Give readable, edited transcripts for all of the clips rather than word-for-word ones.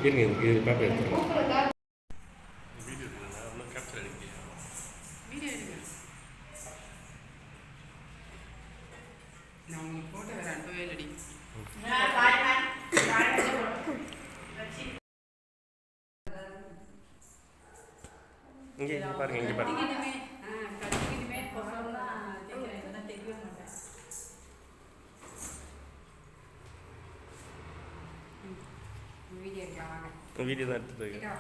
இருங்க இது பேப்பர் எடுத்துருங்க. நான் உங்களுக்கு போட்டோ வேறு அனுப்பவே இல்லடி. இங்கே பாருங்க, இங்கே பாருங்க. வீடியோ தான் எடுத்துட்டு இருக்கேன்.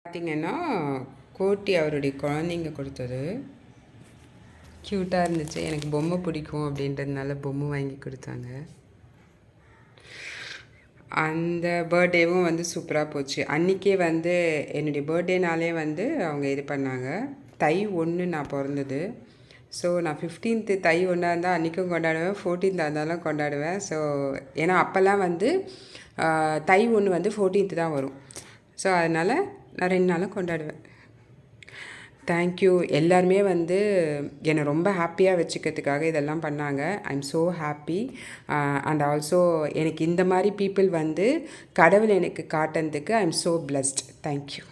பார்த்தீங்கன்னா கோட்டி அவருடைய குழந்தைங்க கொடுத்தது க்யூட்டாக இருந்துச்சு. எனக்கு பொம்மை பிடிக்கும் அப்படின்றதுனால பொம்மை வாங்கி கொடுத்தாங்க. அந்த பர்த்டேவும் வந்து சூப்பராக போச்சு. அன்றைக்கே வந்து என்னுடைய பர்த்டேனாலே வந்து அவங்க இது பண்ணாங்க. தை 1 நான் பிறந்தது. ஸோ நான் 15th தை 1 இருந்தால் அன்றைக்கும் கொண்டாடுவேன், 14th இருந்தாலும் கொண்டாடுவேன். ஸோ ஏன்னா அப்போல்லாம் வந்து தை 1 வந்து 14th தான் வரும். ஸோ அதனால் நான் 2 நாளும் கொண்டாடுவேன். தேங்க்யூ. எல்லாருமே வந்து என்னை ரொம்ப ஹாப்பியாக வச்சுக்கிறதுக்காக இதெல்லாம் பண்ணாங்க. I am so happy. And also எனக்கு இந்த மாதிரி பீப்புள் வந்து கடவுள் எனக்கு காட்டுறதுக்கு I am so blessed. Thank you.